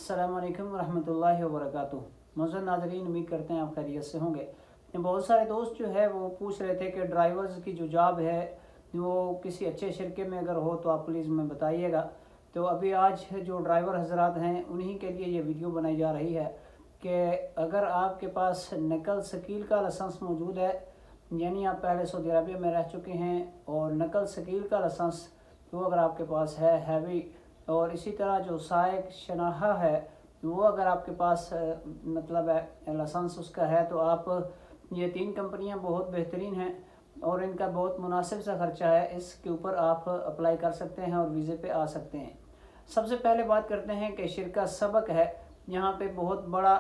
अस्सलाम वालेकुम रहमतुल्लाहि व बरकातुहू। मौजूद नाज़रीन, उम्मीद करते हैं आप खैरियत से होंगे। बहुत सारे दोस्त जो है वो पूछ रहे थे कि ड्राइवर्स की जो जॉब है वो किसी अच्छे शिरके में अगर हो तो आप प्लीज़ में बताइएगा। तो अभी आज जो ड्राइवर हजरात हैं उन्हीं के लिए ये वीडियो बनाई जा रही है कि अगर आपके पास नकल शकील का लाइसेंस मौजूद है, यानी आप पहले सऊदी अरबिया में रह चुके हैं और नकल शकील का लाइसेंस वो अगर आपके पास है हैवी, और इसी तरह जो साइक शनाहा है वो अगर आपके पास मतलब है लाइसेंस उसका है, तो आप ये तीन कंपनियां बहुत बेहतरीन हैं और इनका बहुत मुनासिब सा खर्चा है। इसके ऊपर आप अप्लाई कर सकते हैं और वीज़े पे आ सकते हैं। सबसे पहले बात करते हैं कि शिरका सबक है, यहाँ पे बहुत बड़ा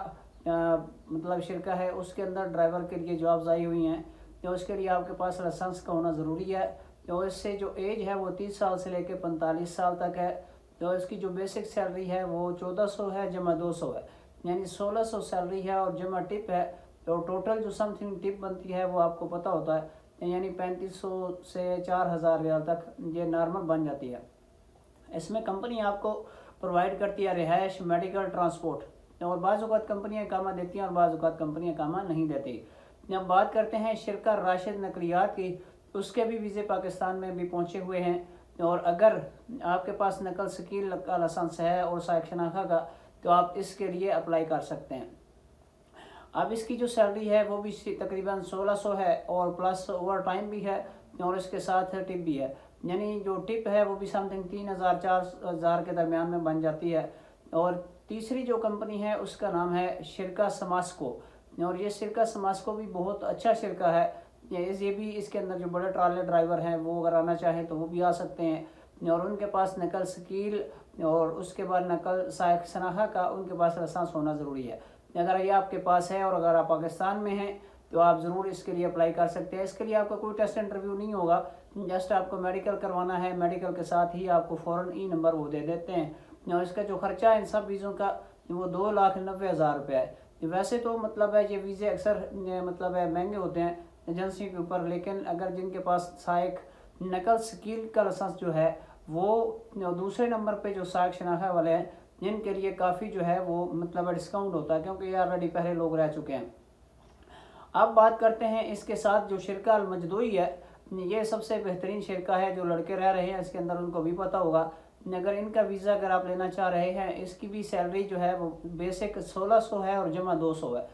मतलब शिरका है, उसके अंदर ड्राइवर के लिए जॉब्स आई हुई हैं। तो उसके लिए आपके पास लाइसेंस का होना ज़रूरी है। तो इससे जो एज है वो 30 साल से लेकर 45 साल तक है। तो इसकी जो बेसिक सैलरी है वो 1400 है जमा 200 है, यानी 1600 सैलरी है और जमा टिप है। तो टोटल जो समथिंग टिप बनती है वो आपको पता होता है, यानी 3500 से 4000 रियाल तक ये नॉर्मल बन जाती है। इसमें कंपनी आपको प्रोवाइड करती है रिहाइश, मेडिकल, ट्रांसपोर्ट, और बाज़ औक़ात कंपनियाँ कामा देती हैं और बाज़ औक़ात कंपनियाँ कामा नहीं देती। जब बात करते हैं शिरका राशिद नकलियात की, उसके भी वीज़े पाकिस्तान में भी पहुँचे हुए हैं। और अगर आपके पास नकल शकील का लाइसेंस है और साइक शनाखा का, तो आप इसके लिए अप्लाई कर सकते हैं। अब इसकी जो सैलरी है वो भी तकरीबन 1600 है और प्लस ओवर टाइम भी है और इसके साथ टिप भी है, यानी जो टिप है वो भी समथिंग 3000 4000 के दरमियान में बन जाती है। और तीसरी जो कंपनी है उसका नाम है शिरका समास्को, और ये शिरका समास्को भी बहुत अच्छा शिरका है। ये भी इसके अंदर जो बड़े ट्राले ड्राइवर हैं वो अगर आना चाहें तो वो भी आ सकते हैं, और उनके पास नकल शकील और उसके बाद नकल साइक शनाखा का उनके पास लाइसेंस होना ज़रूरी है। अगर ये आपके पास है और अगर आप पाकिस्तान में हैं तो आप ज़रूर इसके लिए अप्लाई कर सकते हैं। इसके लिए आपका कोई टेस्ट इंटरव्यू नहीं होगा, जस्ट आपको मेडिकल करवाना है। मेडिकल के साथ ही आपको फ़ौरन ई नंबर वो दे देते हैं, और इसका जो खर्चा है इन सब वीज़ों का वो 2,90,000 रुपये है। वैसे तो मतलब है ये वीज़े अक्सर मतलब है महंगे होते हैं एजेंसी के ऊपर, लेकिन अगर जिनके पास साइक नकल शकील का लाइसेंस जो है वो दूसरे नंबर पे जो साइक शनाखा वाले हैं जिनके लिए काफ़ी जो है वो मतलब डिस्काउंट होता है, क्योंकि ये ऑलरेडी पहले लोग रह चुके हैं। अब बात करते हैं इसके साथ जो शिरका अल मजदूई है, ये सबसे बेहतरीन शिरका है। जो लड़के रह रहे हैं इसके अंदर उनको भी पता होगा। अगर इनका वीज़ा अगर आप लेना चाह रहे हैं, इसकी भी सैलरी जो है वो बेसिक 1600 है और जमा 200 है,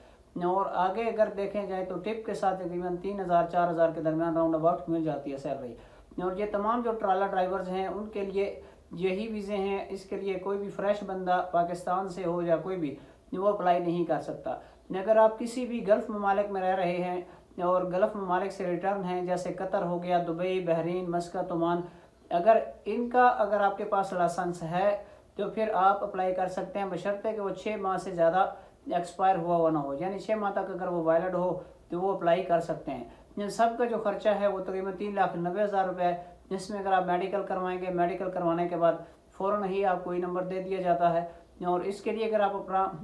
और आगे अगर देखें जाए तो टिप के साथ तकरीबन 3000 4000 के दरमियान राउंड अबाउट मिल जाती है सैलरी। और ये तमाम जो ट्राला ड्राइवर्स हैं उनके लिए यही वीज़े हैं। इसके लिए कोई भी फ्रेश बंदा पाकिस्तान से हो या कोई भी वो अप्लाई नहीं कर सकता। अगर आप किसी भी गल्फ़ ममालिक में रह रहे हैं और गल्फ़ ममालिक से रिटर्न हैं, जैसे कतर हो गया, दुबई, बहरीन, मस्कत, ओमान, अगर आपके पास लाइसेंस है तो फिर आप अप्लाई कर सकते हैं, बशर्ते कि वो 6 माह से ज़्यादा एक्सपायर हुआ ना हो, यानी 6 माह तक अगर वो वैलिड हो तो वो अप्लाई कर सकते हैं। इन सब का जो खर्चा है वो तकरीबन 3,90,000 रुपये है, जिसमें अगर आप मेडिकल करवाएंगे, मेडिकल करवाने के बाद फ़ौरन ही आपको ये नंबर दे दिया जाता है। और इसके लिए अगर आप अपना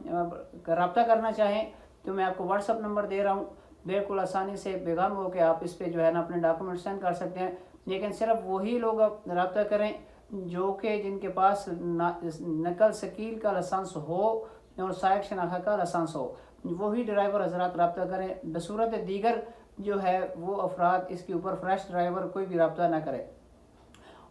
रब्ता करना चाहें तो मैं आपको व्हाट्सअप नंबर दे रहा हूँ, बिल्कुल आसानी से बेगम हो के आप इस पर जो है ना अपने डॉक्यूमेंट सेंड कर सकते हैं। लेकिन सिर्फ वही लोग रब्ता करें जो कि जिनके पास नकल शकील का लाइसेंस हो और साइक शनाखा का लाइसेंस हो, वही ड्राइवर हजरात रब्ता करें। बसूरत दीगर जो है वो अफराद इसके ऊपर फ्रेश ड्राइवर कोई भी रब्ता ना करे।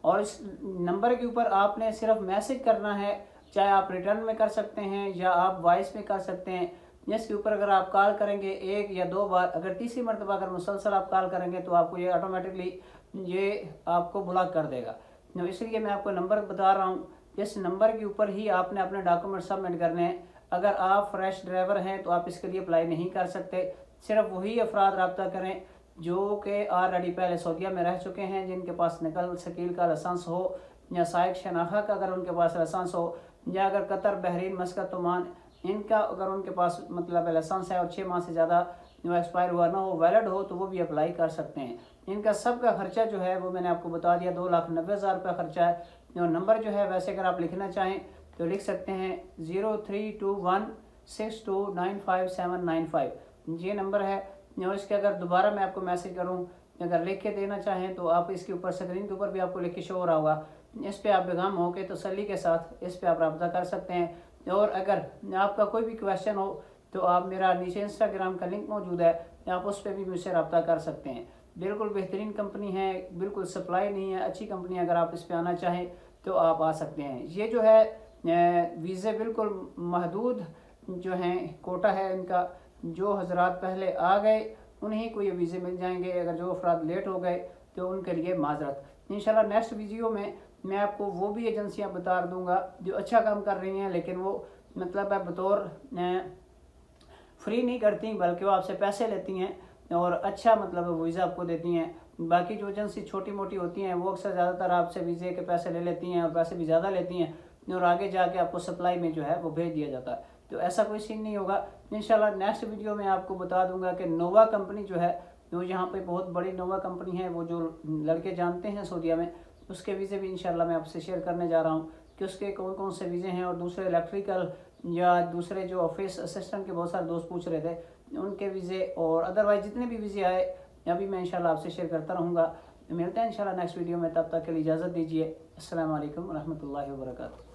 और इस नंबर के ऊपर आपने सिर्फ मैसेज करना है, चाहे आप रिटर्न में कर सकते हैं या आप वॉइस में कर सकते हैं। जिसके ऊपर अगर आप कॉल करेंगे 1 या 2 बार, अगर तीसरी मरतबा अगर मुसलसल आप कॉल करेंगे तो आपको ये ऑटोमेटिकली ये आपको ब्लॉक कर देगा। तो इसलिए मैं आपको नंबर बता रहा हूँ, इस नंबर के ऊपर ही आपने अपने डॉक्यूमेंट सबमिट करने हैं। अगर आप फ्रेश ड्राइवर हैं तो आप इसके लिए अप्लाई नहीं कर सकते। सिर्फ वही अफराद रब्ता करें जो कि ऑलरेडी पहले सऊदीया में रह चुके हैं, जिनके पास नकल शकील का लाइसेंस हो या साइक शनाखा का अगर उनके पास लाइसेंस हो, या अगर कतर, बहरीन, मस्कत, ओमान इनका अगर उनके पास मतलब लाइसेंस है और 6 माह से ज़्यादा जो एक्सपायर हुआ ना हो, वैलिड हो, तो वो भी अप्लाई कर सकते हैं। इनका सब का खर्चा जो है वो मैंने आपको बता दिया, 2,90,000 रुपये खर्चा है। और नंबर जो है वैसे अगर आप लिखना चाहें तो लिख सकते हैं 03216295,795, ये नंबर है। और इसके अगर दोबारा मैं आपको मैसेज करूं, अगर लिख के देना चाहें तो आप इसके ऊपर स्क्रीन के ऊपर भी आपको लिख के शो हो रहा होगा, इस पर आप बेगम हो के तसल्ली के साथ इस पर आप रब्ता कर सकते हैं। और अगर आपका कोई भी क्वेश्चन हो तो आप मेरा नीचे इंस्टाग्राम का लिंक मौजूद है, आप उस पर भी मुझसे रब्ता कर सकते हैं। बिल्कुल बेहतरीन कंपनी है, बिल्कुल सप्लाई नहीं है, अच्छी कंपनी है। अगर आप इस पर आना चाहें तो आप आ सकते हैं। ये जो है वीज़े बिल्कुल महदूद जो हैं कोटा है इनका। जो हजरात पहले आ गए उन्हीं को ये वीज़े मिल जाएंगे। अगर जो अफराद लेट हो गए तो उनके लिए माजरत। इंशाल्लाह नेक्स्ट वीडियो में मैं आपको वो भी एजेंसियां बता दूंगा जो अच्छा काम कर रही हैं, लेकिन वो मतलब है बतौर फ्री नहीं करती बल्कि वो आपसे पैसे लेती हैं और अच्छा मतलब वीज़ा आपको देती हैं। बाकी जो एजेंसी छोटी मोटी होती हैं वो अक्सर ज़्यादातर आपसे वीज़े के पैसे ले लेती हैं और पैसे भी ज़्यादा लेती हैं और आगे जाके आपको सप्लाई में जो है वो भेज दिया जाता है। तो ऐसा कोई सीन नहीं होगा। इंशाल्लाह नेक्स्ट वीडियो में आपको बता दूंगा कि नोवा कंपनी जो है, जो यहाँ पे बहुत बड़ी नोवा कंपनी है, वो जो लड़के जानते हैं सऊदीया में, उसके वीज़े भी इंशाल्लाह मैं आपसे शेयर करने जा रहा हूँ कि उसके कौन कौन से वीज़े हैं। और दूसरे इलेक्ट्रिकल या दूसरे जो ऑफिस असिस्टेंट के बहुत सारे दोस्त पूछ रहे थे उनके वीज़े और अदरवाइज जितने भी वीज़े आए अभी मैं इंशाल्लाह आपसे शेयर करता रहूँगा। मिलते हैं इंशाल्लाह नेक्स्ट वीडियो में, तब तक के लिए इजाज़त दीजिए। अस्सलाम वालेकुम रहमतुल्लाहि व बरकातुहू।